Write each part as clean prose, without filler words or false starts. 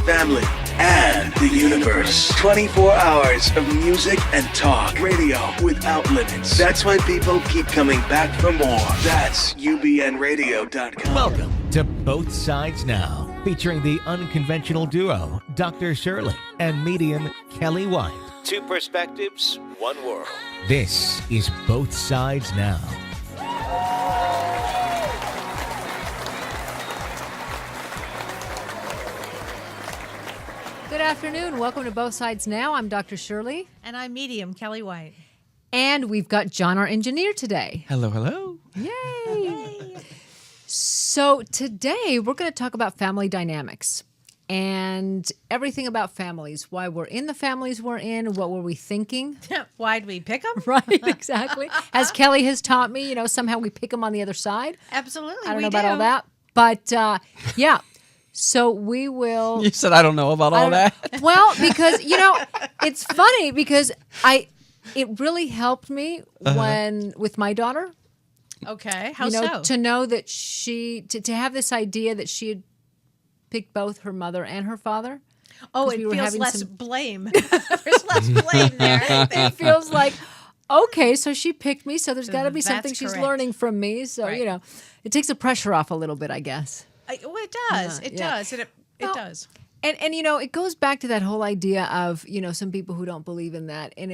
family, and the universe. 24 hours of music and talk. Radio without limits. That's why people keep coming back for more. That's ubnradio.com. Welcome to Both Sides Now, featuring the unconventional duo, Dr. Shirley and medium Kellee White. Two perspectives, one world. This is Both Sides Now. Good afternoon. Welcome to Both Sides Now. I'm Dr. Shirley. And I'm medium Kellee White. And we've got John, our engineer, today. Hello, hello. Yay. So today we're going to talk about family dynamics and everything about families, why we're in the families we're in, what were we thinking? Why'd we pick them? Right, exactly. As Kellee has taught me, somehow we pick them on the other side. Absolutely, I don't know about all that. But yeah, so we will... You said I don't know about all that. Well, because, it's funny because it really helped me with my daughter. Okay, how so? To know that to have this idea that she had picked both her mother and her father. Oh, it feels less blame. There's less blame there. It feels like, okay, so she picked me, so there's got to be something she's correct. learning from me. So, Right. It takes the pressure off a little bit, I guess. Well, it does. It does. It does. And it goes back to that whole idea of, some people who don't believe in that. And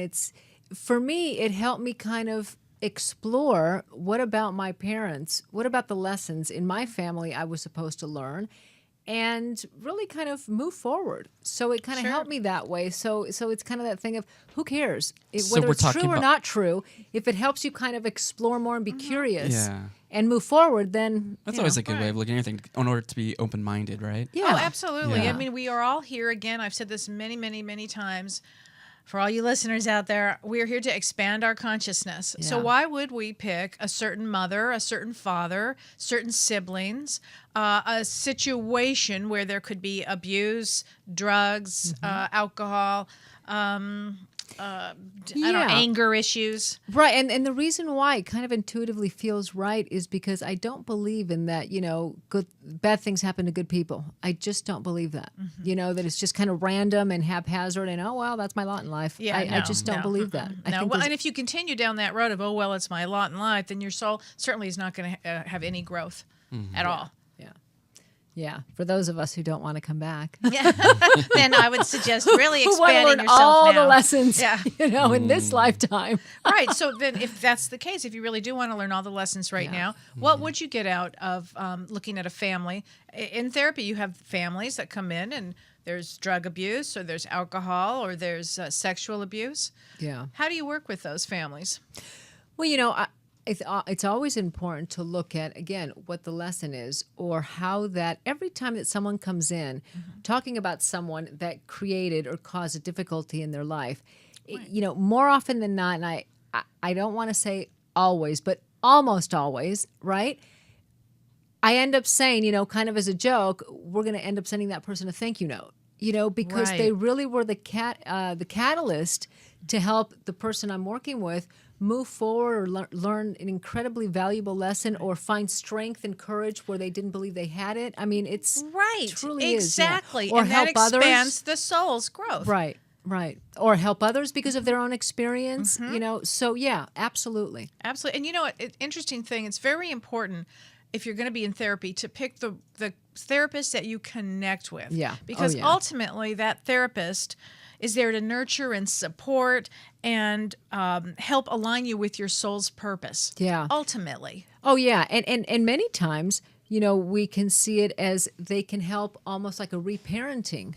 for me, it helped me kind of explore what about my parents, what about the lessons in my family I was supposed to learn, and really kind of move forward. So it kind of helped me that way. So it's kind of that thing of who cares? Whether it's true or not true, if it helps you kind of explore more and be curious and move forward, then... That's always a good way of looking at anything in order to be open-minded, right? Yeah. Oh, absolutely. Yeah. I mean, we are all here again. I've said this many, many, many times. For all you listeners out there, we're here to expand our consciousness. Yeah. So why would we pick a certain mother, a certain father, certain siblings, a situation where there could be abuse, drugs, alcohol, anger issues? Right, and the reason why it kind of intuitively feels right is because I don't believe in that, bad things happen to good people. I just don't believe that. That it's just kind of random and haphazard and, oh, well, that's my lot in life. Yeah, I just don't believe that. I think and if you continue down that road of, oh, well, it's my lot in life, then your soul certainly is not going to have any growth at all. Yeah, for those of us who don't want to come back. Yeah. Then I would suggest really who want to expanding learn yourself all now. the lessons, Yeah. in this lifetime. Right. So then if that's the case, if you really do want to learn all the lessons right now, what would you get out of looking at a family? In therapy, you have families that come in and there's drug abuse or there's alcohol or there's sexual abuse. Yeah. How do you work with those families? Well, it's always important to look at, again, what the lesson is or how that every time that someone comes in talking about someone that created or caused a difficulty in their life, more often than not, and I don't want to say always, but almost always, right? I end up saying, kind of as a joke, we're going to end up sending that person a thank you note, because they really were the catalyst to help the person I'm working with move forward or learn an incredibly valuable lesson or find strength and courage where they didn't believe they had it. I mean, it's truly exactly. is. Yeah. Or and help that expands others. the soul's growth. Right. Or help others because of their own experience, So, yeah, absolutely. Absolutely. And interesting thing, it's very important if you're going to be in therapy to pick the therapist that you connect with. Yeah. Because ultimately that therapist is there to nurture and support and help align you with your soul's purpose. Yeah. Ultimately. Oh, yeah. And many times, we can see it as they can help almost like a reparenting.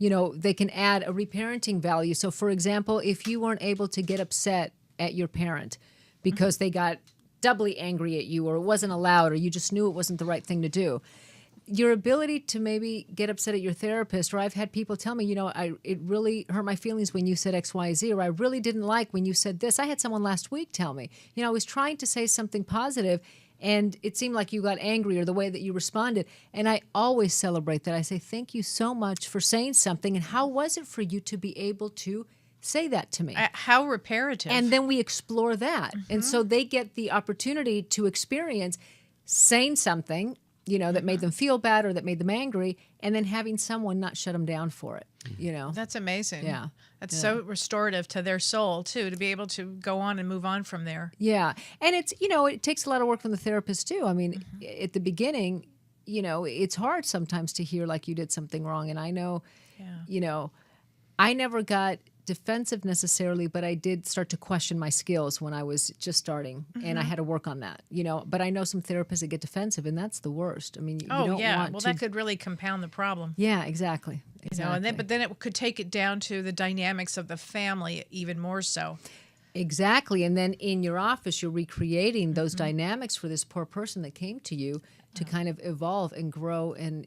They can add a reparenting value. So, for example, if you weren't able to get upset at your parent because they got doubly angry at you or it wasn't allowed or you just knew it wasn't the right thing to do, your ability to maybe get upset at your therapist, or I've had people tell me, it really hurt my feelings when you said X, Y, Z, or I really didn't like when you said this. I had someone last week tell me, I was trying to say something positive and it seemed like you got angry or the way that you responded. And I always celebrate that. I say, thank you so much for saying something. And how was it for you to be able to say that to me? How reparative. And then we explore that. And so they get the opportunity to experience saying something, that made them feel bad or that made them angry, and then having someone not shut them down for it, That's amazing. Yeah. That's so restorative to their soul, too, to be able to go on and move on from there. Yeah. And it's, it takes a lot of work from the therapist too. I mean, at the beginning, it's hard sometimes to hear like you did something wrong. And I know, I never got defensive necessarily, but I did start to question my skills when I was just starting, and I had to work on that, but I know some therapists that get defensive, and that's the worst. I mean, you don't want to... that could really compound the problem. Yeah, exactly. But then it could take it down to the dynamics of the family even more so. Exactly. And then in your office, you're recreating those dynamics for this poor person that came to you to kind of evolve and grow and,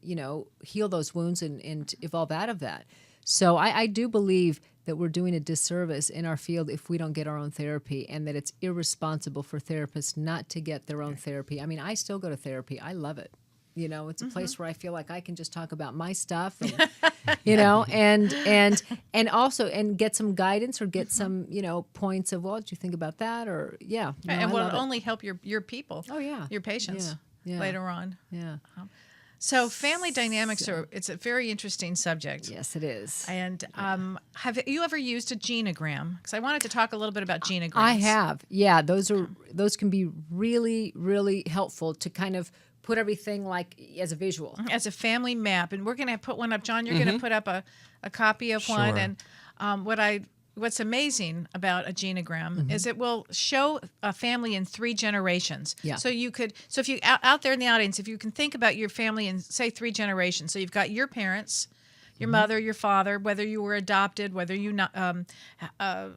heal those wounds and evolve out of that. So I do believe that we're doing a disservice in our field if we don't get our own therapy, and that it's irresponsible for therapists not to get their own therapy. I mean, I still go to therapy. I love it. It's a place where I feel like I can just talk about my stuff, and, and also get some guidance or get some, points of, well, did you think about that? Or, and will only help your people. Oh, yeah. Your patients Yeah. later on. Yeah. So family dynamics it's a very interesting subject. Yes, it is. And have you ever used a genogram? Because I wanted to talk a little bit about genograms. I have. Yeah, those can be really, really helpful to kind of put everything like as a visual. As a family map. And we're going to put one up. John, you're going to put up a copy of one. And what's amazing about a genogram is it will show a family in 3 generations. Yeah. So if you out there in the audience, if you can think about your family in, say, 3 generations. So you've got your parents, your mother, your father, whether you were adopted, whether you not,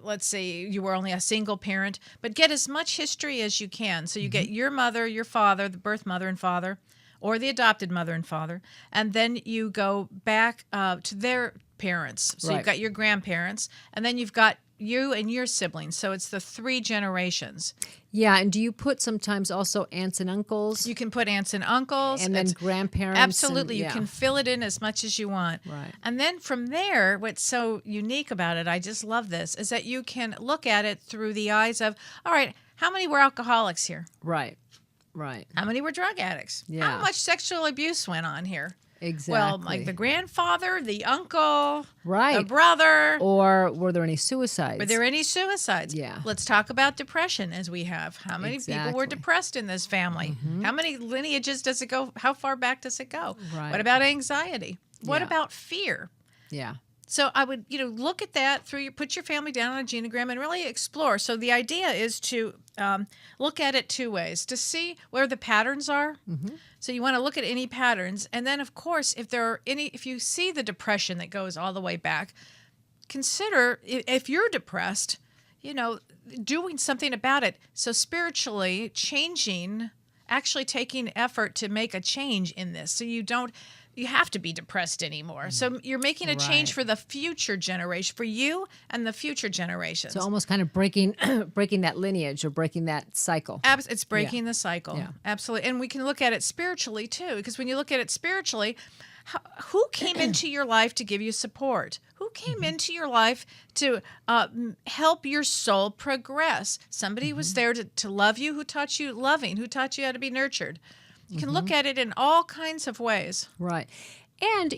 let's say you were only a single parent, but get as much history as you can. So you get your mother, your father, the birth mother and father, or the adopted mother and father, and then you go back to their parents. So you've got your grandparents, and then you've got you and your siblings. So it's the 3 generations. Yeah, and do you put sometimes also aunts and uncles? You can put aunts and uncles. And then grandparents. Absolutely. You can fill it in as much as you want. Right. And then from there, what's so unique about it, I just love this, is that you can look at it through the eyes of, all right, how many were alcoholics here? Right. How many were drug addicts? Yeah. How much sexual abuse went on here? Exactly. Well, like the grandfather, the uncle, right, the brother. Or were there any suicides? Were there any suicides? Yeah. Let's talk about depression as we have. How many people were depressed in this family? How many lineages does it go? How far back does it go? Right. What about anxiety? What Yeah. about fear? Yeah. So I would, look at that put your family down on a genogram and really explore. So the idea is to look at it 2 ways: to see where the patterns are. So you want to look at any patterns, and then of course, if you see the depression that goes all the way back, consider if you're depressed, doing something about it. So spiritually changing, actually taking effort to make a change in this. So you have to be depressed anymore. So you're making a change for the future generation, for you and the future generations. So almost kind of breaking that lineage or breaking that cycle. It's breaking the cycle. Yeah. Absolutely. And we can look at it spiritually too, because when you look at it spiritually, who came into your life to give you support? Who came into your life to help your soul progress? Somebody was there to love you, who taught you loving, who taught you how to be nurtured. You can look at it in all kinds of ways. Right. And,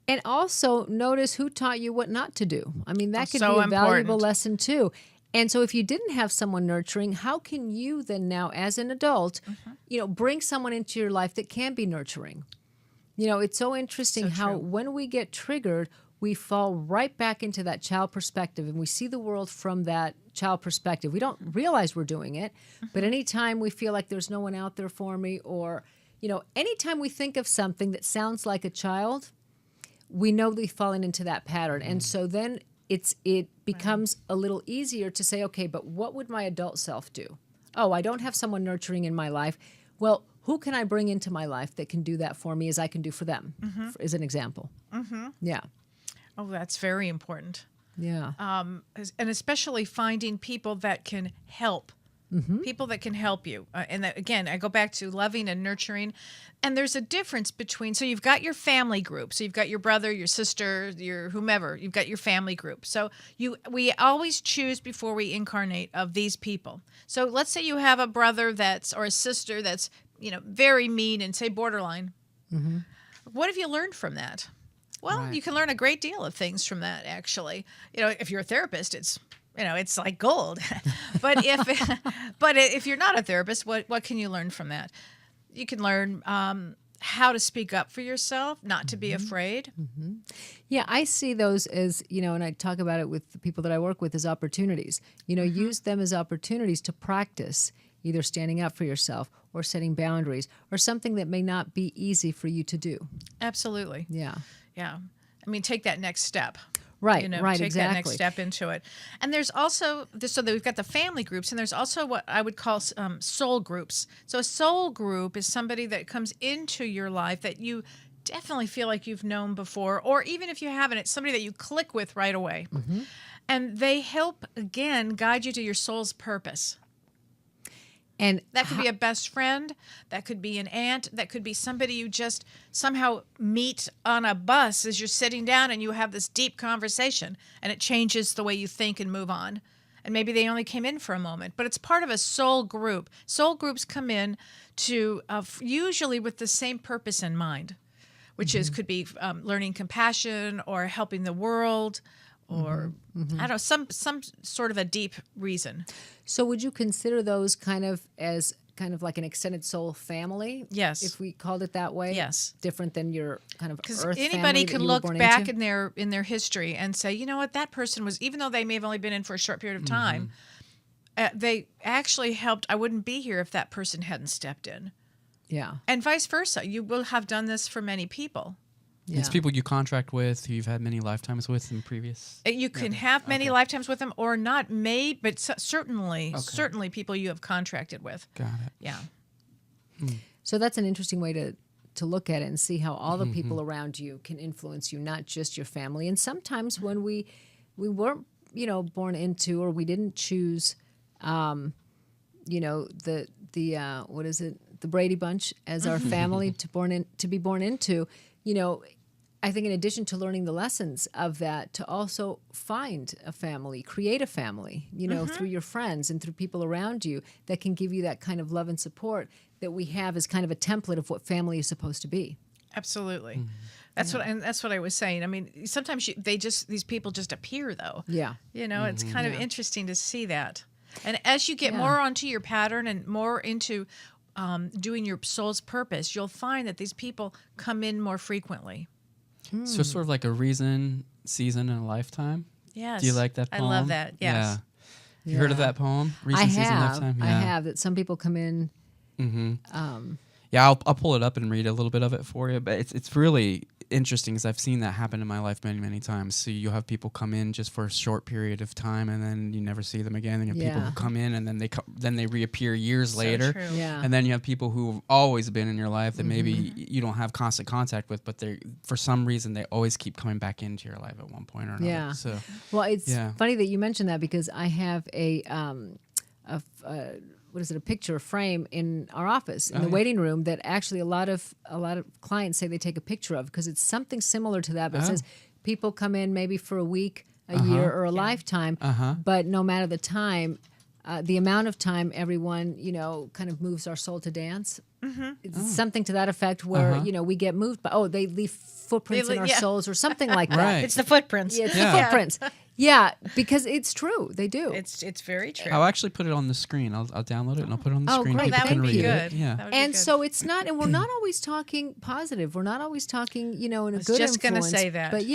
and also notice who taught you what not to do. I mean, that could be a valuable lesson too. And so if you didn't have someone nurturing, how can you then now as an adult, bring someone into your life that can be nurturing? It's so interesting how when we get triggered, we fall right back into that child perspective and we see the world from that child perspective. We don't realize we're doing it, but anytime we feel like there's no one out there for me, or, anytime we think of something that sounds like a child, we know we've fallen into that pattern. And so then it becomes a little easier to say, okay, but what would my adult self do? Oh, I don't have someone nurturing in my life. Well, who can I bring into my life that can do that for me as I can do for them, as an example? Yeah. Oh, that's very important. Yeah. And especially finding people that can help. People that can help you. And that, again, I go back to loving and nurturing. And there's a difference between, so you've got your family group. So you've got your brother, your sister, your whomever. You've got your family group. So we always choose before we incarnate of these people. So let's say you have a brother or a sister that's very mean and say borderline. What have you learned from that? Well, you can learn a great deal of things from that, actually. If you're a therapist, it's like gold. but if you're not a therapist, what can you learn from that? You can learn how to speak up for yourself, not to be afraid. Yeah, I see those as, and I talk about it with the people that I work with as opportunities. Use them as opportunities to practice either standing up for yourself or setting boundaries or something that may not be easy for you to do. Absolutely. Yeah. Yeah. I mean, take that next step. Right, Take exactly. that next step into it. And there's also, so that we've got the family groups, and there's also what I would call soul groups. So a soul group is somebody that comes into your life that you definitely feel like you've known before, or even if you haven't, it's somebody that you click with right away. And they help, again, guide you to your soul's purpose. And that could be a best friend, that could be an aunt, that could be somebody you just somehow meet on a bus as you're sitting down and you have this deep conversation and it changes the way you think and move on. And maybe they only came in for a moment, but it's part of a soul group. Soul groups come in to usually with the same purpose in mind, which could be learning compassion or helping the world, or I don't know, some sort of a deep reason. So would you consider those kind of like an extended soul family? Yes. If we called it that way? Yes. Different than your kind of Because earth family anybody that can you were look born back into? in their history and say, you know what, that person was, even though they may have only been in for a short period of time, they actually helped. I wouldn't be here if that person hadn't stepped in. Yeah. And vice versa. You will have done this for many people. Yeah. It's people you contract with, who you've had many lifetimes with in previous. You can have many lifetimes with them or not, but certainly people you have contracted with. Got it. Yeah. So that's an interesting way to look at it and see how all the people around you can influence you, not just your family. And sometimes when we weren't, born into, or we didn't choose, the what is it, the Brady Bunch as our family to be born into, I think in addition to learning the lessons of that, to also find a family, create a family, through your friends and through people around you that can give you that kind of love and support that we have as kind of a template of what family is supposed to be. Absolutely. That's what I was saying. I mean, sometimes these people just appear though. Yeah. It's kind of interesting to see that. And as you get more onto your pattern and more into doing your soul's purpose, you'll find that these people come in more frequently. So sort of like a reason, season, and a lifetime. Yes. Do you like that poem? I love that. Yes. Yeah. You heard of that poem? Reason, I season, have. lifetime? I have that some people come in. Yeah, I'll pull it up and read a little bit of it for you. But it's really interesting because I've seen that happen in my life many, many times. So you'll have people come in just for a short period of time, and then you never see them again. And you have people who come in, and then they reappear years later. True. Yeah. And then you have people who have always been in your life that maybe you don't have constant contact with, but they, for some reason, they always keep coming back into your life at one point or another. Yeah. So, Well, it's funny that you mentioned that because I have a picture, a frame in our office in the waiting room that actually a lot of clients say they take a picture of because it's something similar to that. But it says people come in maybe for a week, a year, or a lifetime, but no matter the time, the amount of time everyone kind of moves our soul to dance. It's something to that effect where we get moved by they leave footprints in our souls or something like that. Right. It's the footprints. Yeah, it's the footprints. Yeah, because it's true. They do. It's very true. I'll actually put it on the screen. I'll download it and I'll put it on the screen. great. People That can would be read good. it. Yeah. That would be And good. so it's not, and we're not always talking positive. We're not always talking, in a good influence. just gonna say that. But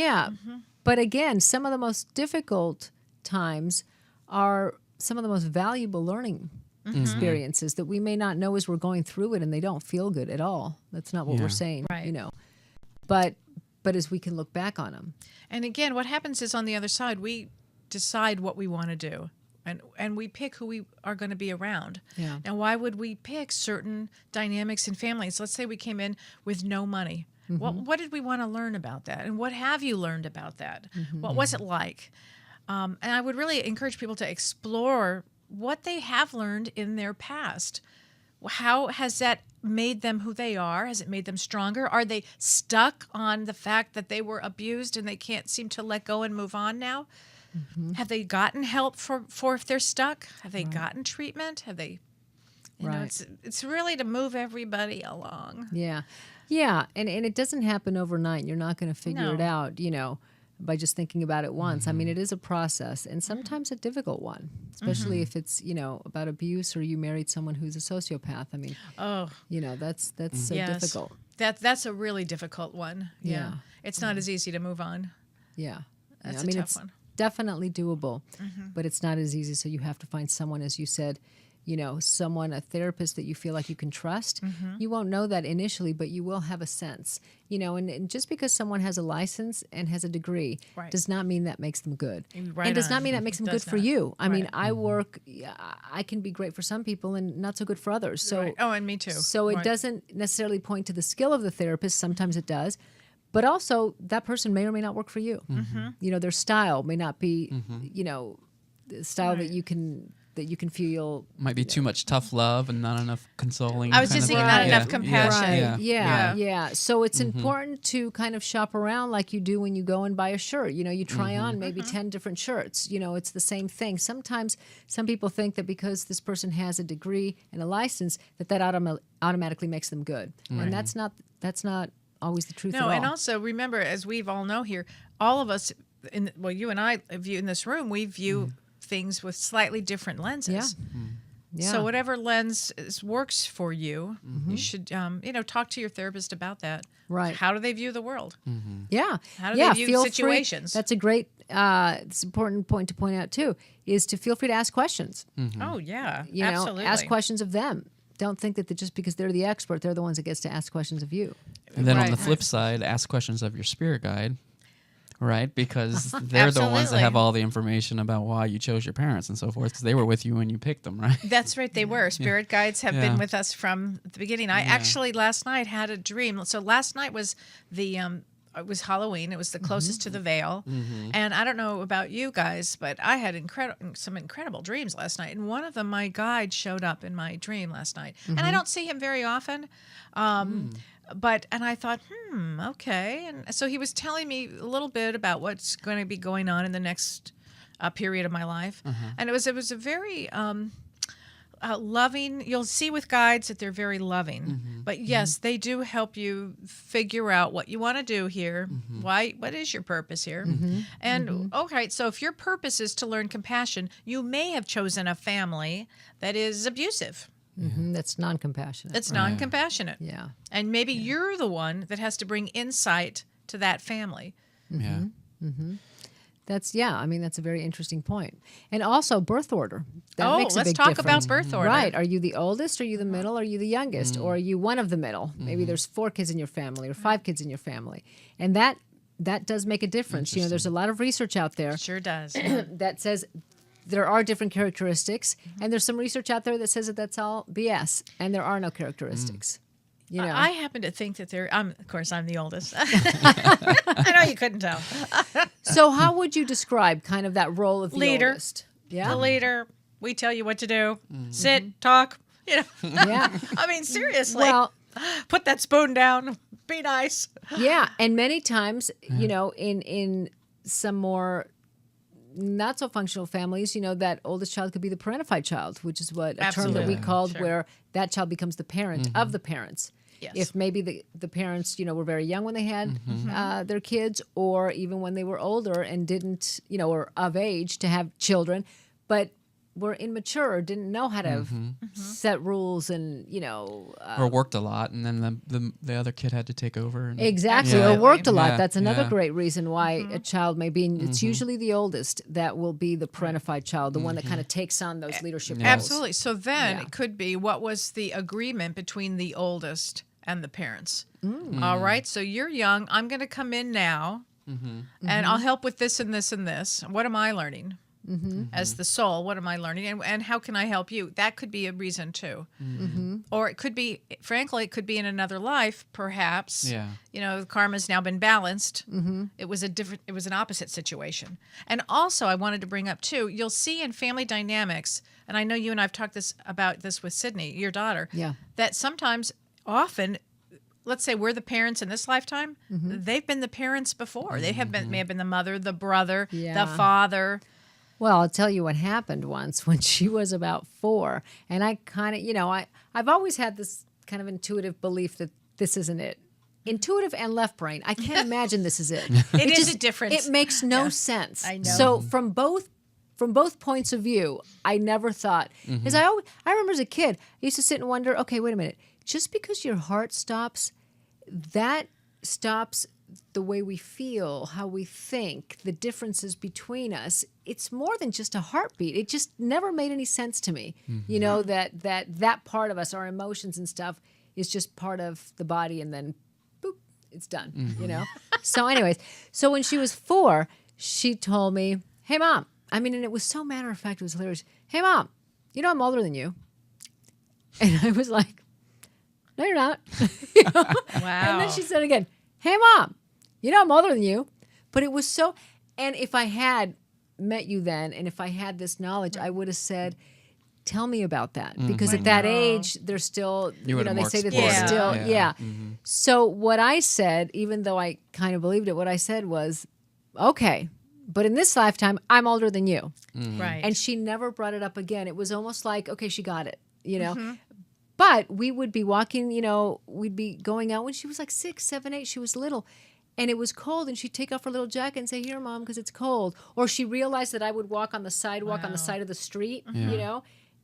but again, some of the most difficult times are some of the most valuable learning experiences that we may not know as we're going through it, and they don't feel good at all. That's not what we're saying, Right. But as we can look back on them. And again, what happens is on the other side, we decide what we want to do. And we pick who we are going to be around. Yeah. Now, why would we pick certain dynamics in families? Let's say we came in with no money. What did we want to learn about that? And what have you learned about that? What was it like? And I would really encourage people to explore what they have learned in their past. How has that made them who they are? Has it made them stronger? Are they stuck on the fact that they were abused and they can't seem to let go and move on now? Have they gotten help for if they're stuck? Have they gotten treatment? Have they You know, Right. it's really to move everybody along. Yeah. Yeah. And it doesn't happen overnight. You're not going to figure it No. out, by just thinking about it once. I mean, it is a process and sometimes a difficult one, especially if it's, about abuse or you married someone who's a sociopath. I mean, Oh, that's so yes. difficult. That's a really difficult one. Yeah. Yeah. It's not as easy to move on. Yeah. That's I mean, a tough it's one. definitely doable, but it's not as easy. So you have to find someone, as you said, a therapist that you feel like you can trust. You won't know that initially, but you will have a sense, and just because someone has a license and has a degree Right. does not mean that makes them good. Right and does not on. mean that makes them good Does for not. you. I mean, Right. I can be great for some people and not so good for others. So, Right. Oh, and me too. so it Right. doesn't necessarily point to the skill of the therapist. Sometimes it does. But also, that person may or may not work for you. Their style may not be, the style that you can feel. Might be too much tough love and not enough consoling. I was kind just of thinking thing. not enough Yeah. compassion. Right. Yeah. Yeah. So it's important to kind of shop around like you do when you go and buy a shirt. You try on maybe 10 different shirts. It's the same thing. Sometimes some people think that because this person has a degree and a license that automatically makes them good. And that's not always the truth at No, all. and also remember, as we've all know here, all of us, you and I view in this room, we view things with slightly different lenses. Yeah. So whatever lens works for you, you should, talk to your therapist about that. Right. How do they view the world? Yeah. How do they view feel situations? Free. That's a great, it's an important point to point out too, is to feel free to ask questions. Oh, yeah, Absolutely. Ask questions of them. Don't think that just because they're the expert, they're the ones that gets to ask questions of you. And then on Right. the flip side, ask questions of your spirit guide, right? Because they're the ones that Absolutely. have all the information about why you chose your parents and so forth, because they were with you when you picked them, right? That's right, they were. Spirit guides have Yeah. been with us from the beginning. I actually last night had a dream. So last night was it was Halloween. It was the closest to the veil. And I don't know about you guys, but I had some incredible dreams last night. And one of them, my guide showed up in my dream last night. And I don't see him very often. But I thought, okay. And so he was telling me a little bit about what's going to be going on in the next period of my life. And it was a very loving. You'll see with guides that they're very loving. But yes, they do help you figure out what you want to do here. What is your purpose here? And okay, so if your purpose is to learn compassion, you may have chosen a family that is abusive. That's non-compassionate. It's non-compassionate. Yeah. And maybe you're the one that has to bring insight to that family. Yeah. That's a very interesting point. And also birth order. That makes a let's big talk difference. about birth order. Right. Are you the oldest? Are you the middle? Are you the youngest? Or are you one of the middle? Maybe there's 4 kids in your family or 5 kids in your family. And that does make a difference. There's a lot of research out there Sure does. that says there are different characteristics, and there's some research out there that says that that's all BS, and there are no characteristics. I happen to think that of course, I'm the oldest. I know you couldn't tell. So how would you describe kind of that role of the Leader. oldest? Yeah. The leader, we tell you what to do. Sit, talk. Yeah. I mean, seriously. Well, Put that spoon down. Be nice. yeah, and many times, in some more not so functional families, that oldest child could be the parentified child, which is what a term that we Absolutely. called Sure. where that child becomes the parent of the parents. Yes. If maybe the parents, were very young when they had their kids, or even when they were older and didn't, or of age to have children, but were immature, didn't know how to set rules and, Or worked a lot, and then the other kid had to take over. And, exactly, Yeah. or worked a lot. Yeah, That's another yeah. great reason why a child may be. It's usually the oldest that will be the parentified child, the one that kind of takes on those leadership roles. Absolutely. So then Yeah. it could be, what was the agreement between the oldest and the parents? All right. So you're young. I'm going to come in now, and I'll help with this and this and this. What am I learning? As the soul, what am I learning? And how can I help you? That could be a reason too. Or it could be, frankly, it could be in another life, perhaps. Yeah. Karma's now been balanced. It was an opposite situation. And also I wanted to bring up too, you'll see in family dynamics, and I know you and I've talked about this with Sydney, your daughter, Yeah. that often, let's say we're the parents in this lifetime, they've been the parents before. They may have been the mother, the brother, the Yeah. father. Well, I'll tell you what happened once when she was about 4. And I kind of, I've always had this kind of intuitive belief that this isn't it. Intuitive and left brain. I can't imagine this is it. It is a difference. It makes no sense. I know. So from both points of view, I never thought. Because I remember as a kid, I used to sit and wonder, okay, wait a minute. Just because your heart stops, that stops the way we feel, how we think, the differences between us. It's more than just a heartbeat. It just never made any sense to me. That part of us, our emotions and stuff, is just part of the body, and then boop, it's done. So anyways, so when she was 4, she told me, "Hey, Mom." I mean, and it was so matter of fact, it was hilarious. "Hey, Mom, I'm older than you." And I was like, "No, you're not." Wow. And then she said again, "Hey, Mom, I'm older than you." But it was so, and if I had met you then, and if I had this knowledge, I would have said, "Tell me about that." Because at that age, they're still, they say that they're still, So what I said, even though I kind of believed it, what I said was, "Okay, but in this lifetime, I'm older than you." Right. And she never brought it up again. It was almost like, okay, she got it, But we would be walking, we'd be going out when she was like 6, 7, 8. She was little. And it was cold, and she'd take off her little jacket and say, "Here, Mom, because it's cold." Or she realized that I would walk on the sidewalk on the side of the street,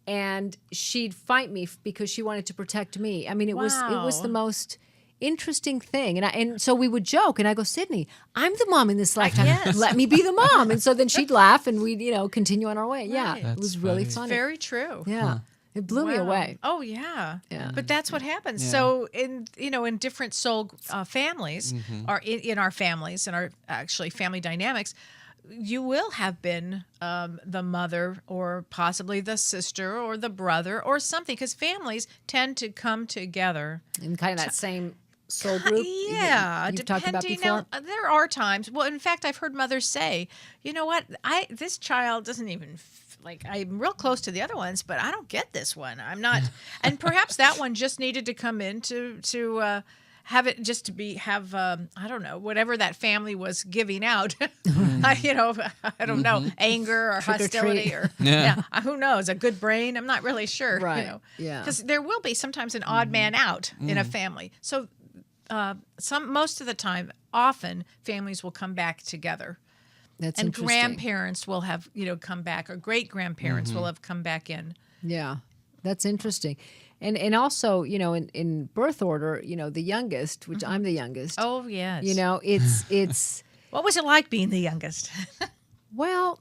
and she'd fight me because she wanted to protect me. I mean, it was the most interesting thing. And so we would joke, and I go, "Sydney, I'm the mom in this lifetime. Yes. Let me be the mom." And so then she'd laugh, and we'd, continue on our way. Yeah, Right. it was That's really funny. funny. Very true. Yeah. It blew me Wow. away. Oh yeah. Yeah. But that's what happens. Yeah. So in different soul families, or in our families, and our actually family dynamics, you will have been the mother, or possibly the sister, or the brother, or something, because families tend to come together. In kind of that same soul group. Yeah, you've talked about depending. before. Now, there are times. Well, in fact, I've heard mothers say, "You know what? This child doesn't even I'm real close to the other ones, but I don't get this one. I'm not." And perhaps that one just needed to come in to have it just to have I don't know, whatever that family was giving out. I don't know, anger or Trick or hostility treat. or who knows, a good brain. I'm not really sure. Right. Yeah. Because there will be sometimes an odd man out in a family. So most of the time, often families will come back together. That's And interesting. grandparents will have, come back, or great grandparents will have come back in. Yeah, that's interesting. And also, in birth order, the youngest, which I'm the youngest. Oh, yes. It's What was it like being the youngest? well,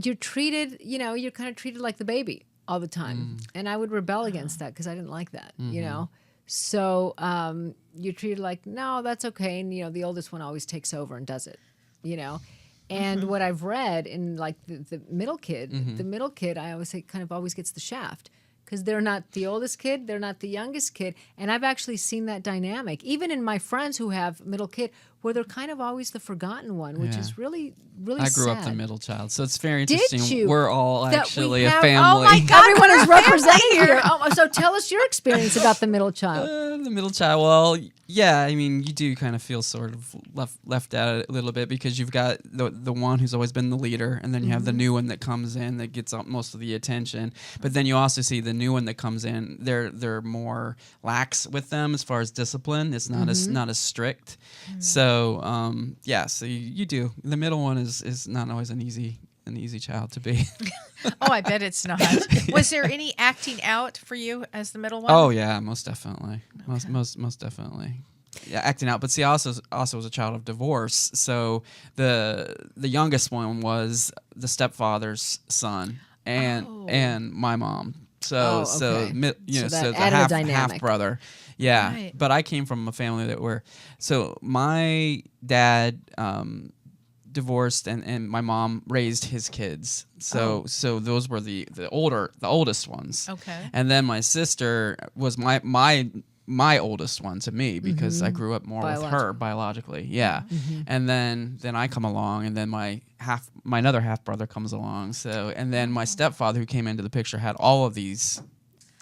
you're treated, you're kind of treated like the baby all the time. And I would rebel against that because I didn't like that, So you're treated like, "No, that's okay." And, the oldest one always takes over and does it. And what I've read in like the middle kid, I always say kind of always gets the shaft because they're not the oldest kid, they're not the youngest kid. And I've actually seen that dynamic, even in my friends who have middle kid, where they're kind of always the forgotten one, which is really, really I grew up the sad. middle child, so it's very Did interesting. you? We're all That we actually a have- family. Oh my God. Everyone is represented here. Oh, so tell us your experience about the middle child. The middle child. Well, yeah. I mean, you do kind of feel sort of left out a little bit because you've got the one who's always been the leader, and then you have the new one that comes in that gets most of the attention. But then you also see the new one that comes in. They're more lax with them as far as discipline. It's not as strict. So so you do. The middle one is not always an easy child to be. Oh, I bet it's not. Was there any acting out for you as the middle one? Oh yeah, most definitely. Okay. Most definitely. Yeah, acting out. But see, I also was a child of divorce. So the youngest one was the stepfather's son and my mom. So okay. so that the added a half dynamic. brother. Yeah. Right. But I came from a family that were my dad divorced and my mom raised his kids. So those were the oldest ones. Okay. And then my sister was my oldest one to me because I grew up more with her biologically. Yeah. And then I come along, and then my another half brother comes along. So and then my stepfather who came into the picture had all of these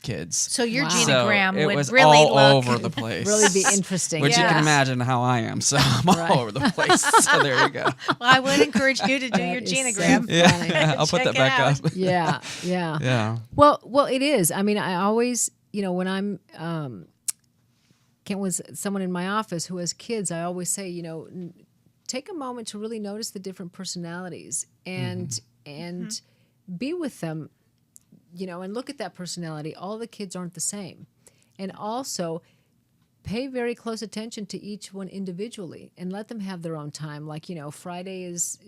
kids. So your Wow. genogram it would was really all look over the place. Really be interesting. Which you Yeah. can imagine how I am. So I'm all over the place. So there you go. Well, I would encourage you to do That your is so genogram. funny. Yeah, I'll put Check that it back out. up. Yeah, yeah. Yeah. Well, it is. I mean, I always, when I'm with someone in my office who has kids, I always say, take a moment to really notice the different personalities and be with them, and look at that personality. All the kids aren't the same, and also pay very close attention to each one individually and let them have their own time. Like, Friday is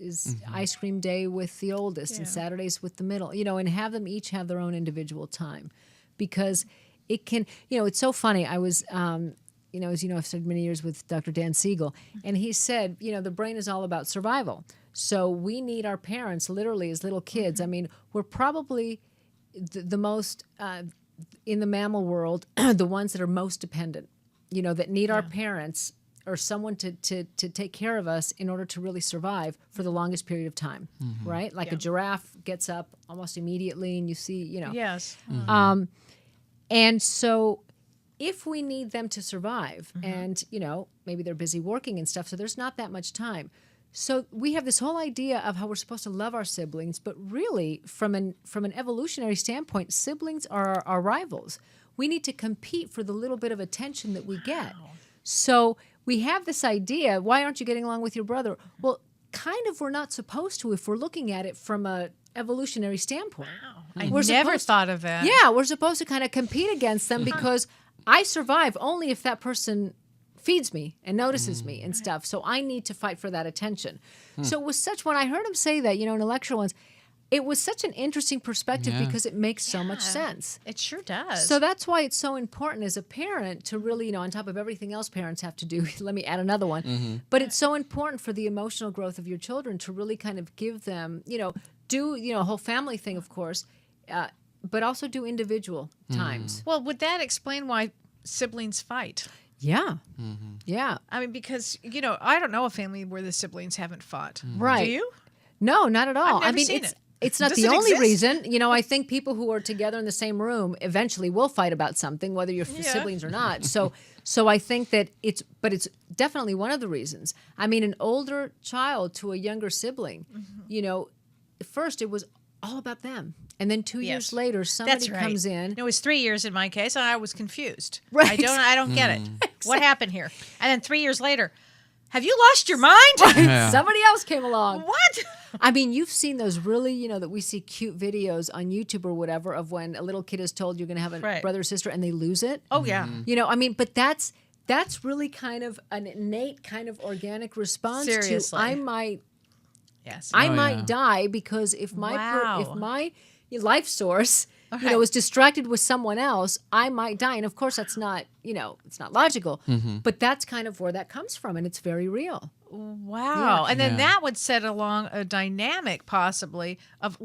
ice cream day with the oldest and Saturday's with the middle, and have them each have their own individual time, because it can, it's so funny. I was, as you know, I've studied many years with Dr. Dan Siegel, and he said, the brain is all about survival. So we need our parents literally as little kids. I mean, we're probably the most, in the mammal world, the ones that are most dependent, that need our parents or someone to take care of us in order to really survive for the longest period of time, right? Like a giraffe gets up almost immediately and you see, Yes. And so if we need them to survive and, maybe they're busy working and stuff, so there's not that much time. So we have this whole idea of how we're supposed to love our siblings, but really from an evolutionary standpoint, siblings are our rivals. We need to compete for the little bit of attention that we get. So we have this idea, why aren't you getting along with your brother? Well, kind of we're not supposed to if we're looking at it from a evolutionary standpoint. Wow. I We're never supposed- thought of that. Yeah, we're supposed to kind of compete against them because I survive only if that person feeds me and notices me and stuff. So I need to fight for that attention. So it was such, when I heard him say that, in a lecture once, it was such an interesting perspective because it makes so much sense. It sure does. So that's why it's so important as a parent to really, on top of everything else parents have to do, let me add another one, but it's so important for the emotional growth of your children to really kind of give them, do, a whole family thing, of course, but also do individual times. well, would that explain why siblings fight? Yeah. Yeah. I mean, because, I don't know a family where the siblings haven't fought. Right. Do you? No, not at all. I've never I mean, seen it's it. it's not Does the it only exist? reason. I think people who are together in the same room eventually will fight about something, whether you're siblings or not. So I think that it's definitely one of the reasons. I mean, an older child to a younger sibling, first it was all about them. And then 2 years Yes. later, somebody That's right. comes in. It was 3 years in my case, and I was confused. Right. I don't get it. What happened here? And then 3 years later, have you lost your mind? Yeah. Somebody else came along. What? I mean, you've seen those really, that we see cute videos on YouTube or whatever of when a little kid is told you're going to have a Right. brother or sister and they lose it. Oh, yeah. I mean, but that's really kind of an innate kind of organic response Seriously. to I might Yes. might die because if my Wow. if my life source Okay. is distracted with someone else, I might die. And of course that's not, it's not logical, but that's kind of where that comes from and it's very real. Wow. And then Yeah. that would set along a dynamic possibly of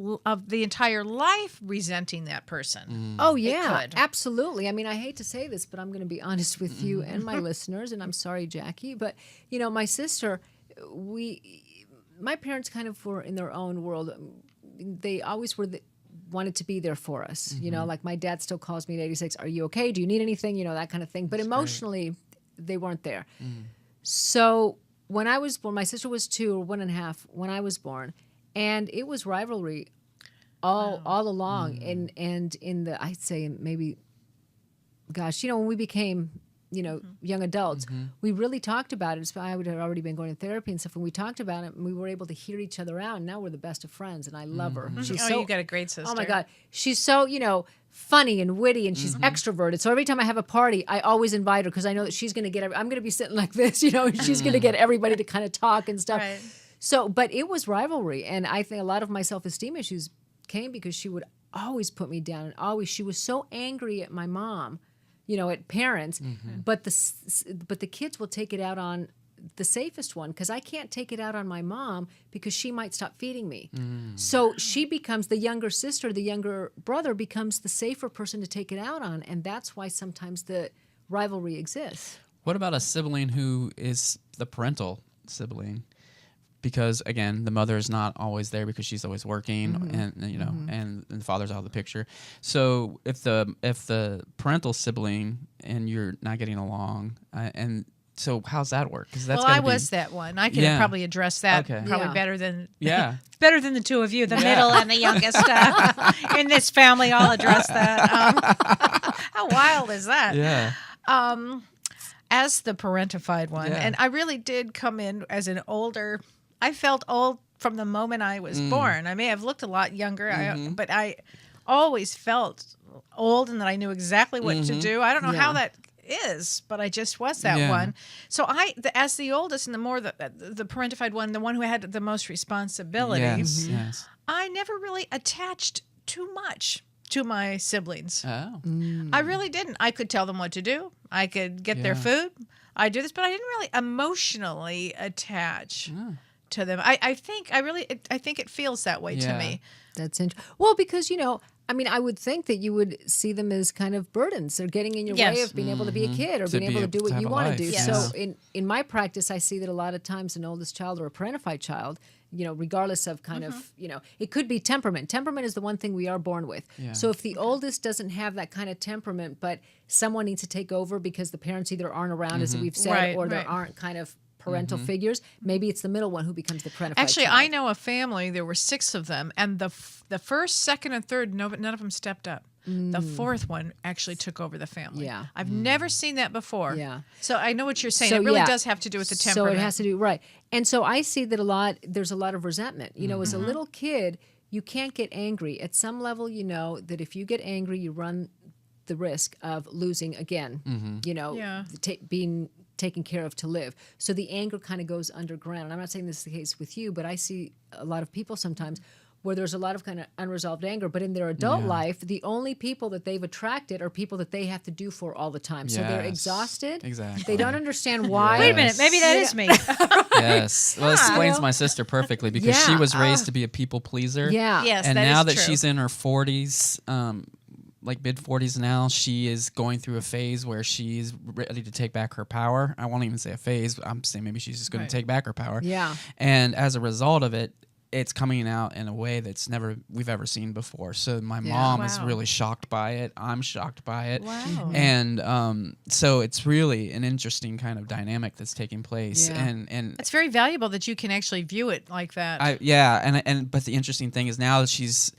the entire life resenting that person. Oh yeah, could. absolutely. I mean, I hate to say this, but I'm going to be honest with you and my listeners, and I'm sorry, Jackie, but my sister, my parents kind of were in their own world. They always wanted to be there for us. Like my dad still calls me at 86. Are you okay? Do you need anything? That kind of thing. But emotionally, they weren't there. So when I was born, my sister was 2 or 1.5 when I was born, and it was rivalry all along. And in the, I'd say maybe, gosh, when we became, young adults, we really talked about it. I would have already been going to therapy and stuff, and we talked about it, and we were able to hear each other out. And now we're the best of friends, and I love her. She's Oh, so, you got a great sister. oh my God, she's so funny and witty, and she's extroverted. So every time I have a party, I always invite her because I know that she's going to get. I'm going to be sitting like this, and she's going to get everybody to kind of talk and stuff. Right. So, but it was rivalry, and I think a lot of my self-esteem issues came because she would always put me down, and she was so angry at my mom, at parents, but the kids will take it out on the safest one because I can't take it out on my mom because she might stop feeding me. So she becomes the younger sister, the younger brother becomes the safer person to take it out on, and that's why sometimes the rivalry exists. What about a sibling who is the parental sibling? because again, the mother is not always there because she's always working, and you know, and the father's out of the picture. So if the parental sibling and you're not getting along, and so how's that work? Because that's I was that one. I can probably address that probably better than better than the two of you, the middle and the youngest in this family. I'll address that. How wild is that? Yeah. As the parentified one, and I really did come in as an older. I felt old from the moment I was born. I may have looked a lot younger, but I always felt old, and that I knew exactly what to do. I don't know how that is, but I just was that one. So as the oldest and the more the parentified one, the one who had the most responsibility, I never really attached too much to my siblings. Oh. I really didn't. I could tell them what to do. I could get their food. I do this, but I didn't really emotionally attach to them. I think it feels that way to me. That's interesting. Well, because, you know, I mean, I would think that you would see them as kind of burdens. They're getting in your way of being able to be a kid or being able to do what you want to do. Yes. So in my practice, I see that a lot of times an oldest child or a parentified child, you know, regardless of kind of, you know, it could be temperament. Temperament is the one thing we are born with. Yeah. So if the oldest doesn't have that kind of temperament, but someone needs to take over because the parents either aren't around, as we've said, or there aren't kind of parental figures, maybe it's the middle one who becomes the parentified Actually, child. I know a family, there were 6 of them, and the first, second, and third, none of them stepped up. The fourth one actually took over the family. Yeah. I've never seen that before. Yeah. So I know what you're saying. So, it really does have to do with the temperament. So it has to do, right. And so I see that there's a lot of resentment. You know, as a little kid, you can't get angry. At some level, you know that if you get angry, you run the risk of losing again, you know, being taken care of to live. So the anger kind of goes underground. And I'm not saying this is the case with you, but I see a lot of people sometimes where there's a lot of kind of unresolved anger, but in their adult life, the only people that they've attracted are people that they have to do for all the time. So they're exhausted. Exactly. They don't understand why. Wait a minute, maybe that is me. Yes. Well, it explains my sister perfectly because she was raised to be a people pleaser. Yeah. Yes, And that now is that true. she's in her 40s, like mid-40s now, she is going through a phase where she's ready to take back her power. I won't even say a phase. I'm saying maybe she's just going to take back her power. Yeah. And as a result of it, it's coming out in a way that's we've ever seen before. So my mom is really shocked by it. I'm shocked by it. Wow. And so it's really an interesting kind of dynamic that's taking place. Yeah. And It's very valuable that you can actually view it like that. but the interesting thing is now that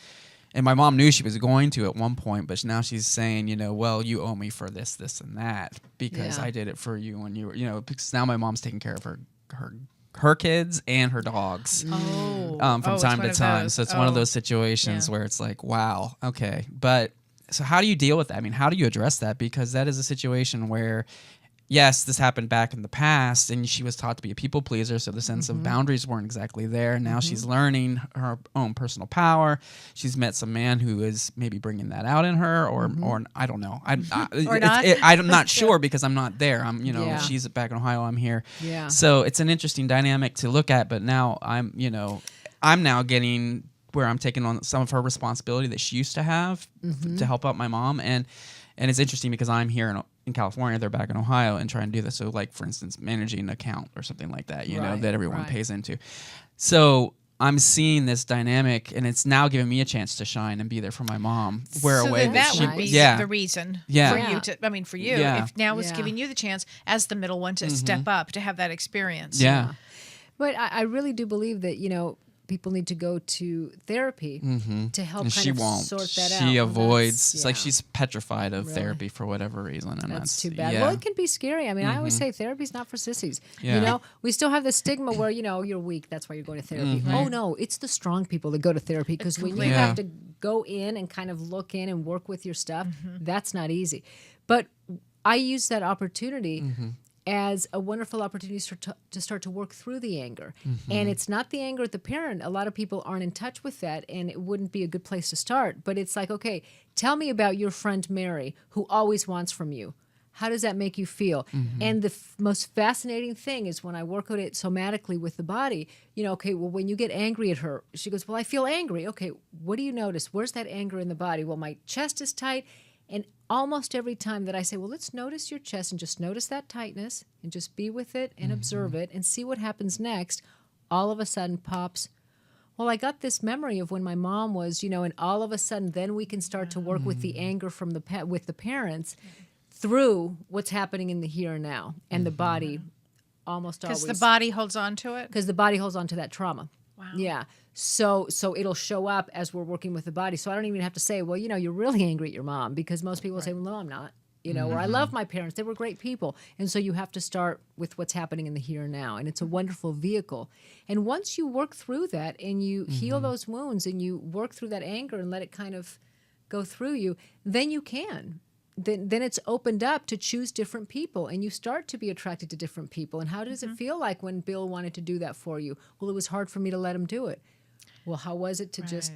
and my mom knew she was going to at one point, but now she's saying, you know, well, you owe me for this, this, and that because I did it for you when you were, you know, because now my mom's taking care of her kids and her dogs from time to time. So it's one of those situations where it's like, wow, okay. But so how do you deal with that? I mean, how do you address that? Because that is a situation where, yes, this happened back in the past, and she was taught to be a people pleaser, so the sense of boundaries weren't exactly there. Now she's learning her own personal power. She's met some man who is maybe bringing that out in her, or I don't know. Or not. I'm not sure because I'm not there. I'm, you know, she's back in Ohio. I'm here. Yeah. So it's an interesting dynamic to look at. But now I'm now getting where I'm taking on some of her responsibility that she used to have to help out my mom, and it's interesting because I'm here in California, they're back in Ohio and trying to do this. So, like, for instance, managing an account or something like that, you know, that everyone pays into. So I'm seeing this dynamic, and it's now giving me a chance to shine and be there for my mom. That would be the reason for you to, I mean, for you, if now it's giving you the chance as the middle one to step up, to have that experience. Yeah. But I really do believe that, you know, people need to go to therapy to help And kind she of won't. sort that out. She Well, avoids. that's- It's like she's petrified of therapy for whatever reason, and That's too bad. Yeah. Well, it can be scary. I mean, I always say therapy's not for sissies. Yeah. You know, we still have the stigma where, you know, you're weak, that's why you're going to therapy. Oh, no, it's the strong people that go to therapy because when you have to go in and kind of look in and work with your stuff, that's not easy. But I use that opportunity as a wonderful opportunity to start to work through the anger. And it's not the anger at the parent. A lot of people aren't in touch with that, and it wouldn't be a good place to start. But it's like, okay, tell me about your friend Mary, who always wants from you. How does that make you feel? And the most fascinating thing is when I work on it somatically with the body, you know, okay, well, when you get angry at her, she goes, well, I feel angry. Okay, what do you notice? Where's that anger in the body? Well, my chest is tight. And almost every time that I say, well, let's notice your chest and just notice that tightness and just be with it and observe it and see what happens next, all of a sudden pops, well, I got this memory of when my mom was, and all of a sudden then we can start to work with the anger from with the parents through what's happening in the here and now, and the body almost always. Because the body holds on to it? Because the body holds on to that trauma. Wow. Yeah. So it'll show up as we're working with the body. So I don't even have to say, well, you're really angry at your mom, because most people say, well, no, I'm not. Or I love my parents. They were great people. And so you have to start with what's happening in the here and now. And it's a wonderful vehicle. And once you work through that and you heal those wounds and you work through that anger and let it kind of go through you, then you can. Then it's opened up to choose different people, and you start to be attracted to different people. And how does it feel like when Bill wanted to do that for you? Well, it was hard for me to let him do it. Well, how was it to just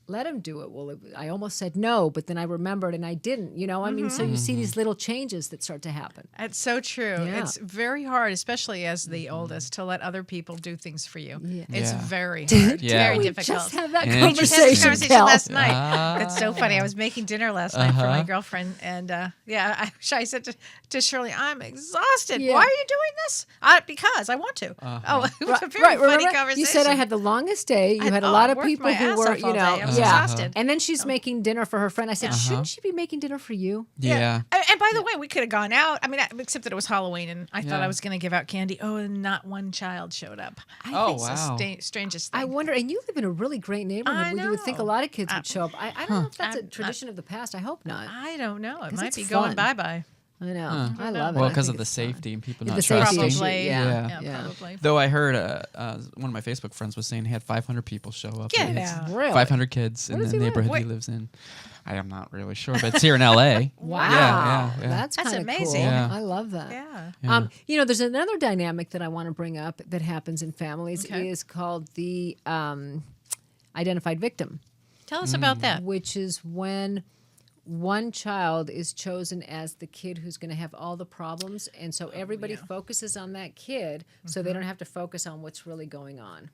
let him do it? Well, I almost said no, but then I remembered and I didn't, I mean, so you see these little changes that start to happen. It's so true. Yeah. It's very hard, especially as the oldest, to let other people do things for you. Yeah. It's Yeah. very hard. Yeah. Very We difficult. just have that And We just had this conversation, conversation Kel. last night. That's so funny. I was making dinner last night for my Uh-huh. girlfriend, and I said to Shirley, "I'm exhausted. Yeah. Why are you doing this?" Because I want to. Oh, it was a very Right, funny remember? conversation. You said I had the longest day. You had a I lot of worked people my who ass were, off all day. I was yeah. exhausted. And then she's making dinner for her friend. I said, shouldn't she be making dinner for you? Yeah. And by the way, we could have gone out. I mean, except that it was Halloween, and I thought Yeah. I was going to give out candy. Oh, and not one child showed up. Oh, It's wow. the strangest thing. I wonder, and you live in a really great neighborhood I where you would think a know. lot of kids would show up. I don't know if that's a I'm- tradition of the past. I hope not. I don't know. It 'Cause might it's be fun. going bye-bye. I know. I love it. Well, I because think of the it's fun. safety and people The not safety trusting. issue, Probably. yeah. Yeah, probably. Though I heard one of my Facebook friends was saying he had 500 people show up. Get It's out. Really? 500 kids in Where does the he live? neighborhood he Wait. lives in. I am not really sure, but it's here in L.A. Wow. Yeah. That's That's kind of cool. amazing. Yeah. I love that. Yeah. There's another dynamic that I want to bring up that happens in families. Okay. It is called the identified victim, Tell us about that. which is when one child is chosen as the kid who's going to have all the problems, and so everybody focuses on that kid so they don't have to focus on what's really going on.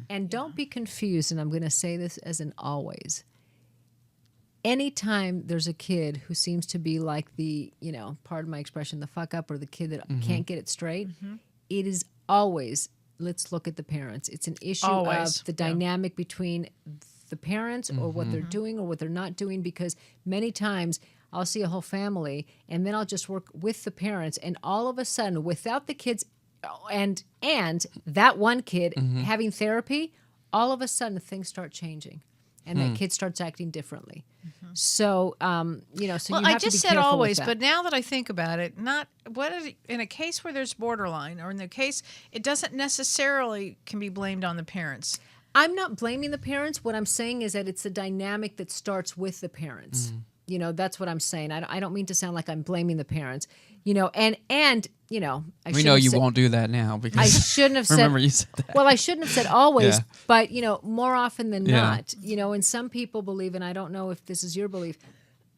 And don't be confused, and I'm going to say this as an always. Anytime there's a kid who seems to be like the, pardon my expression, the fuck up, or the kid that can't get it straight, it is always, let's look at the parents. It's an issue Always. of the dynamic between the parents or what they're doing or what they're not doing, because many times I'll see a whole family and then I'll just work with the parents, and all of a sudden, without the kids and that one kid having therapy, all of a sudden things start changing. And that kid starts acting differently. So, so Well, you have I to just be said careful always, with that. but now that I think about it, in a case where there's borderline, or in the case, it doesn't necessarily can be blamed on the parents. I'm not blaming the parents. What I'm saying is that it's a dynamic that starts with the parents. That's what I'm saying. I don't mean to sound like I'm blaming the parents. And I We know shouldn't you say- won't do that now because I shouldn't have said. remember you said that. Well, I shouldn't have said always, Yeah. but more often than Yeah. not, and some people believe, and I don't know if this is your belief,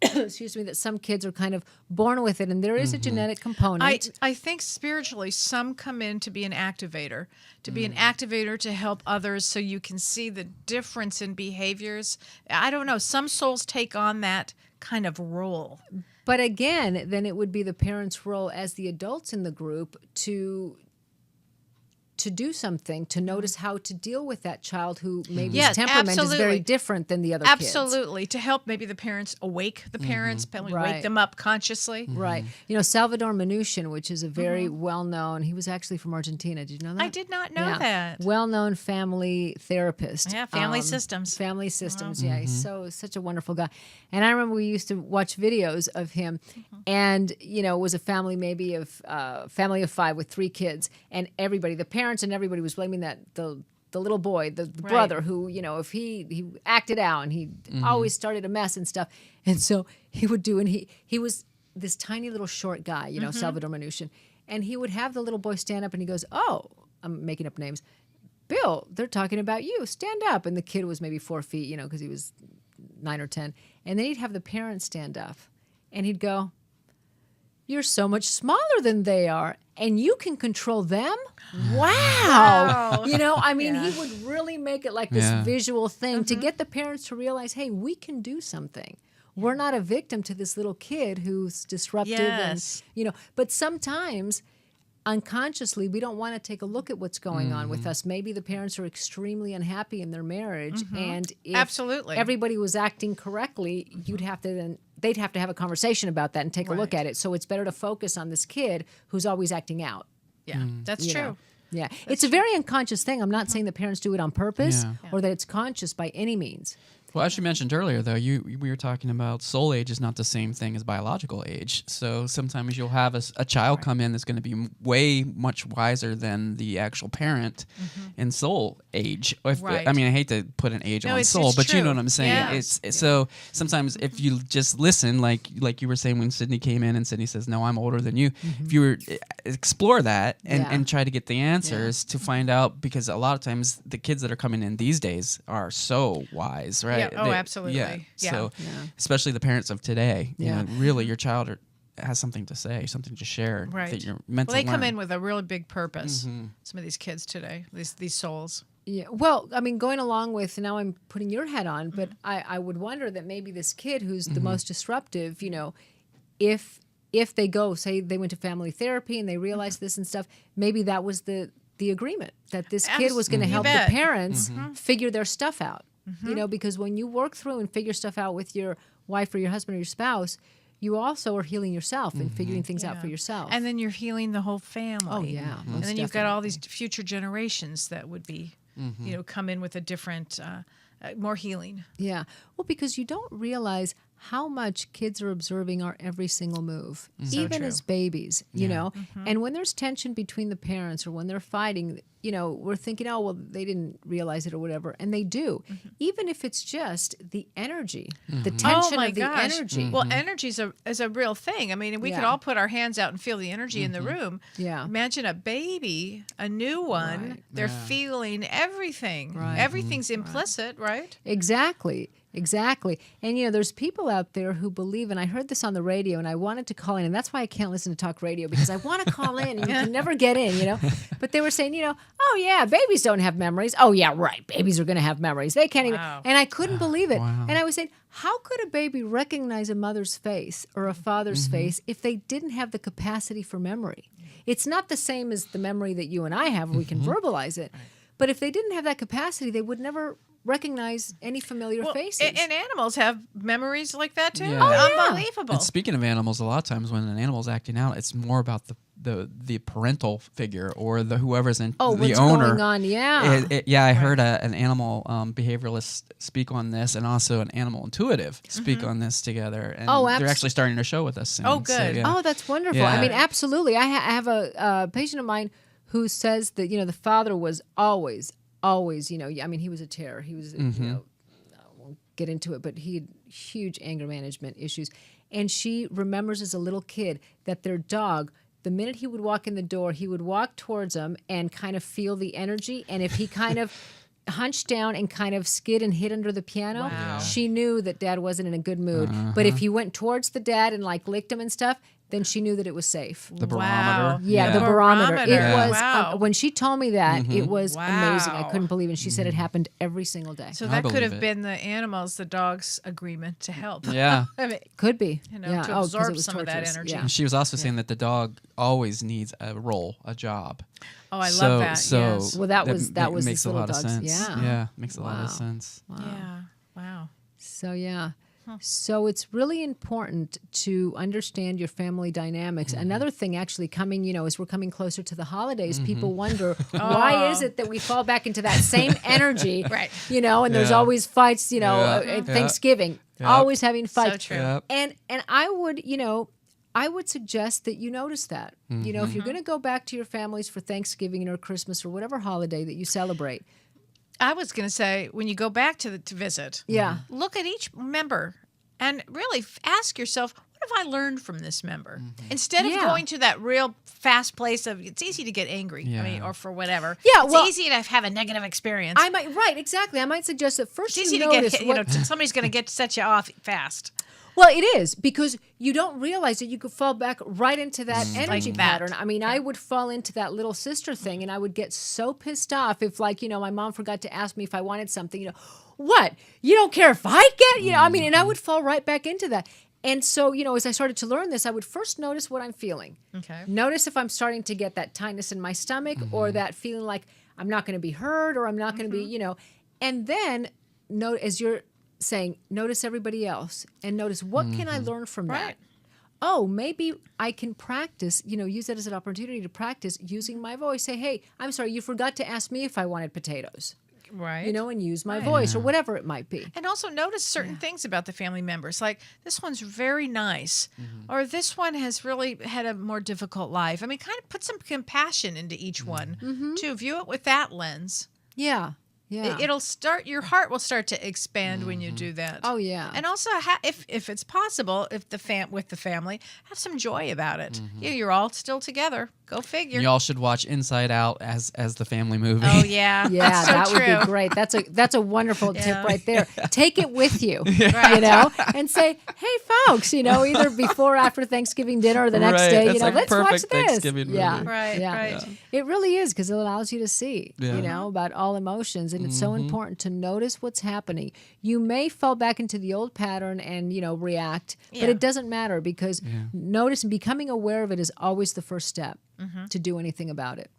excuse me, that some kids are kind of born with it, and there is a genetic component. I think spiritually, some come in to be an activator, to help others, so you can see the difference in behaviors. I don't know. Some souls take on that kind of role. But again, then it would be the parents' role as the adults in the group to do something, to notice how to deal with that child who maybe Yes, his temperament is very absolutely. different than the other kids. Absolutely, to help maybe the parents awake the parents, Right. wake them up consciously. Right. Salvador Minuchin, which is a very well-known, he was actually from Argentina. Did you know that? I did not know Yeah. that. Well-known family therapist. Yeah, family systems. Family systems, yeah. He's such a wonderful guy. And I remember we used to watch videos of him, and, it was a family maybe of, family of 5 with 3 kids, and everybody, the parents and everybody was blaming the little boy, the brother who, if he acted out and he always started a mess and stuff. And so he would do, and he was this tiny little short guy, Salvador Minuchin. And he would have the little boy stand up and he goes, "Oh," I'm making up names, "Bill, they're talking about you. Stand up." And the kid was maybe 4 feet, because he was 9 or 10. And then he'd have the parents stand up and he'd go, "You're so much smaller than they are, and you can control them? Wow." He would really make it like this Yeah. visual thing to get the parents to realize, hey, we can do something. We're not a victim to this little kid who's disruptive. Yes. But sometimes unconsciously, we don't want to take a look at what's going on with us. Maybe the parents are extremely unhappy in their marriage, and if Absolutely. everybody was acting correctly, they'd have to have a conversation about that and take a look at it. So it's better to focus on this kid who's always acting out. Yeah, that's You true. know? Yeah, it's a very unconscious thing. I'm not saying that parents do it on purpose or that it's conscious by any means. Well, as you mentioned earlier, though, we were talking about soul age is not the same thing as biological age. So sometimes you'll have a child come in that's going to be way much wiser than the actual parent in soul age. Right. I mean, I hate to put an age on it's soul, but you true. know what I'm saying. Yes. So sometimes if you just listen, like you were saying when Sydney came in and Sydney says, "No, I'm older than you." If you were explore that and try to get the answers to find out, because a lot of times the kids that are coming in these days are so wise, right? Yeah. Oh, absolutely. Yeah. Yeah. So, especially the parents of today, you Yeah. know, really, your child has something to say, something to share that you're meant Well, to they come learn. in with a really big purpose. Some of these kids today, these souls. Yeah. Well, I mean, going along with, now I'm putting your hat on, but I would wonder that maybe this kid who's the most disruptive, you know, if they go, say they went to family therapy and they realized this and stuff, maybe that was the agreement that this kid was going to help the parents figure their stuff out. You know, because when you work through and figure stuff out with your wife or your husband or your spouse, you also are healing yourself and figuring things out for yourself. And then you're healing the whole family. Oh, yeah, And most then you've got definitely. all these future generations that would be, you know, come in with a different, more healing. Yeah. Well, because you don't realize how much kids are observing our every single move, even true. as babies, you know. And when there's tension between the parents or when they're fighting, you know, we're thinking, oh, well, they didn't realize it or whatever. And they do, even if it's just the energy, the tension of the energy. Well, energy is a real thing. I mean, we could Yeah. all put our hands out and feel the energy in the room. Yeah. Imagine a baby, a new one. Right. They're feeling everything. Right. Everything's implicit, right? Exactly. And, you know, there's people out there who believe, and I heard this on the radio, and I wanted to call in, and that's why I can't listen to talk radio, because I want to call in, and you can never get in, you know. But they were saying, you know, oh, yeah, babies don't have memories. Oh, yeah, right, babies are going to have memories. They can't even. And I couldn't believe it. Wow. And I was saying, how could a baby recognize a mother's face or a father's face if they didn't have the capacity for memory? It's not the same as the memory that you and I have, where we can verbalize it. But if they didn't have that capacity, they would never recognize any familiar faces. And animals have memories like that too. Yeah. Oh, yeah. Unbelievable. And speaking of animals, a lot of times when an animal's acting out, it's more about the parental figure or the whoever's in the what's owner. going on? Yeah. I heard an animal behavioralist speak on this, and also an animal intuitive speak on this together. And they're actually starting a show with us soon. Oh, good. So, yeah. Oh, that's wonderful. Yeah. I mean, absolutely. I have a patient of mine who says that, you know, the father was always, you know, I mean, he was a terror. He was, you know, I won't get into it, but he had huge anger management issues. And she remembers as a little kid that their dog, the minute he would walk in the door, he would walk towards him and kind of feel the energy. And if he kind of hunched down and kind of skid and hid under the piano, she knew that dad wasn't in a good mood. But if he went towards the dad and like licked him and stuff, then she knew that it was safe. The Wow. barometer. Yeah, the barometer. Barometer. It was Wow. when she told me that, it was amazing. I Wow. couldn't believe it. And she said it happened every single day. So I that could believe have it. been the animals, the dog's agreement to help. Yeah. I mean, Could be. you know, yeah. to 'Cause it absorb was some of that torturous. energy. Yeah. And she was also saying that the dog always needs a role, a job. Oh, I love that. So yes. Well, that was makes this a little lot of dog's. sense. Yeah. Makes a lot of Wow. sense. Yeah. Wow. So yeah. So it's really important to understand your family dynamics. Another thing actually coming, you know, as we're coming closer to the holidays, people wonder, why is it that we fall back into that same energy? Right. You know, and there's Yeah. always fights, you know, Yeah. at Thanksgiving, Yeah. always having fights. true. Yep. And I would, you know, I would suggest that you notice that. You know, if you're going to go back to your families for Thanksgiving or Christmas or whatever holiday that you celebrate. I was going to say, when you go back to visit, Yeah. look at each member and really ask yourself, what have I learned from this member? Instead of Yeah. going to that real fast place of, it's easy to get angry, Yeah. I mean, or for whatever. Yeah, it's well- easy to have a negative experience. Right, exactly. I might suggest that first it's easy you to get notice hit, you what- know, somebody's going to set you off fast. Well, it is, because you don't realize that you could fall back right into that energy Like that. pattern. I mean, I would fall into that little sister thing, and I would get so pissed off if, like, you know, my mom forgot to ask me if I wanted something. You know, what? You don't care if I get? You know, I mean, and I would fall right back into that. And so, as I started to learn this, I would first notice what I'm feeling. Okay. Notice if I'm starting to get that tightness in my stomach or that feeling like I'm not going to be heard or I'm not going to be, and then as you're saying, notice everybody else and notice what can I learn from that? Oh, maybe I can practice, use that as an opportunity to practice using my voice. Say, hey, I'm sorry, you forgot to ask me if I wanted potatoes. Right. And use my voice or whatever it might be. And also notice certain things about the family members. Like, this one's very nice, or this one has really had a more difficult life. I mean, kind of put some compassion into each one, to view it with that lens. Yeah. Yeah. Your heart will start to expand when you do that. Oh, yeah. And also, if it's possible, with the family, have some joy about it. You're all still together. Go figure. Y'all should watch Inside Out as the family movie. Oh, yeah. Yeah, so that true. would be great. That's a wonderful tip right there. Take it with you, Right. and say, hey, folks, either before or after Thanksgiving dinner or the next Right. day, That's like let's watch perfect this. Thanksgiving movie. Right. It really is because it allows you to see, Yeah. about all emotions. And it's so important to notice what's happening. You may fall back into the old pattern and, react, but it doesn't matter because notice and becoming aware of it is always the first step to do anything about it.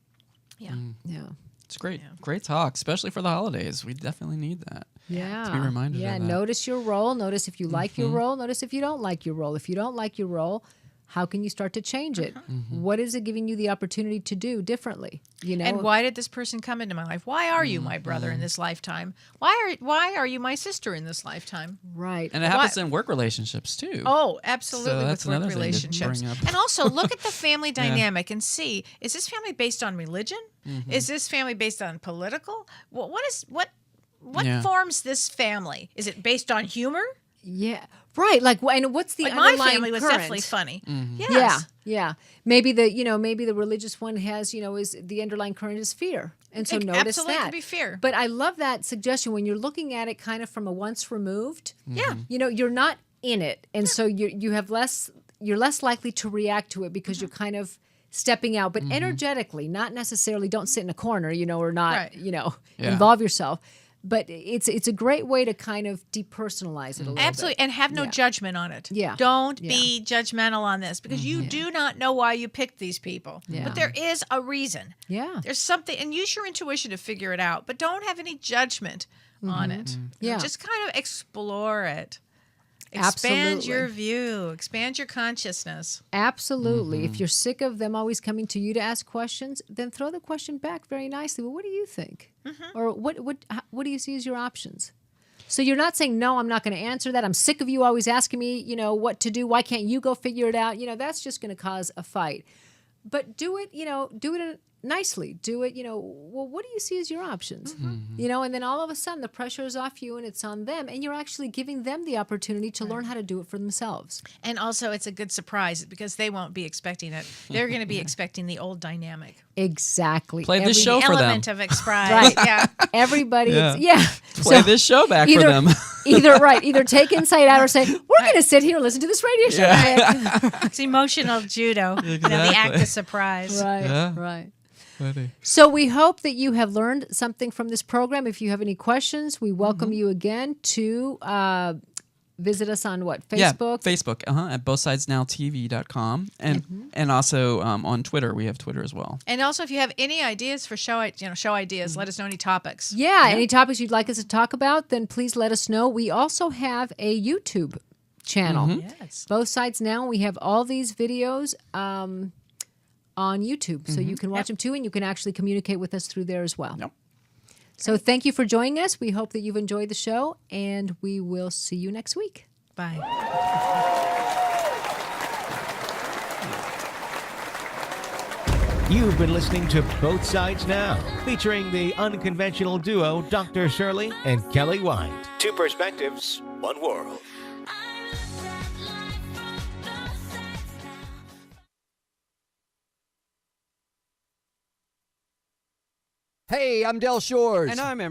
Yeah. Yeah. It's great. Great talk, especially for the holidays. We definitely need that. Yeah. To be reminded of that. Notice your role. Notice if you like your role. Notice if you don't like your role. If you don't like your role, how can you start to change it? What is it giving you the opportunity to do differently? And why did this person come into my life? Why are you my brother in this lifetime? Why are you my sister in this lifetime? Right. And it happens in work relationships too. Oh, absolutely, So with that's work another thing to relationships. bring up. And also look at the family dynamic and see, is this family based on religion? Is this family based on political? What forms this family? Is it based on humor? Yeah. Right. And what's the Like my underlying family was current? definitely funny. Yes. Yeah. Yeah. Maybe the religious one has, is the underlying current is fear. And so notice absolutely that. could be fear. But I love that suggestion when you're looking at it kind of from a once removed. Yeah. You're not in it. And so you're less likely to react to it because you're kind of stepping out, but energetically, not necessarily don't sit in a corner, or not, involve yourself. But it's a great way to kind of depersonalize it a little Absolutely. bit. And have no judgment on it. Yeah. Don't be judgmental on this because you do not know why you picked these people. Yeah. But there is a reason. Yeah. There's something, and use your intuition to figure it out, but don't have any judgment on it. Yeah. Just kind of explore it. Expand Absolutely. your view. Expand your consciousness. Absolutely. If you're sick of them always coming to you to ask questions, then throw the question back very nicely. Well, what do you think? Or what do you see as your options? So you're not saying, no, I'm not going to answer that. I'm sick of you always asking me, what to do. Why can't you go figure it out? That's just going to cause a fight. But do it nicely. Do it, well, what do you see as your options? And then all of a sudden the pressure is off you and it's on them. And you're actually giving them the opportunity to learn how to do it for themselves. And also it's a good surprise because they won't be expecting it. They're going to be expecting the old dynamic. Exactly. Play this show for them. Element of surprise. Right. Yeah. Everybody, Play this show back for them. Either take Inside Out or say, we're going to sit here and listen to this radio show. It's emotional judo. The act of surprise. Right, Yeah. right. Funny. So we hope that you have learned something from this program. If you have any questions, we welcome you again to visit us on what? Facebook? Yeah, Facebook, at bothsidesnowtv.com. And also on Twitter. We have Twitter as well. And also, if you have any ideas for show ideas, let us know any topics. Yeah, any topics you'd like us to talk about, then please let us know. We also have a YouTube channel. Yes. Both Sides Now. We have all these videos on YouTube. So you can watch them too, and you can actually communicate with us through there as well. Yep. So thank you for joining us. We hope that you've enjoyed the show, and we will see you next week. Bye. You've been listening to Both Sides Now, featuring the unconventional duo Dr. Shirley and Kellee White. Two perspectives, one world. Hey, I'm Del Shores. And I'm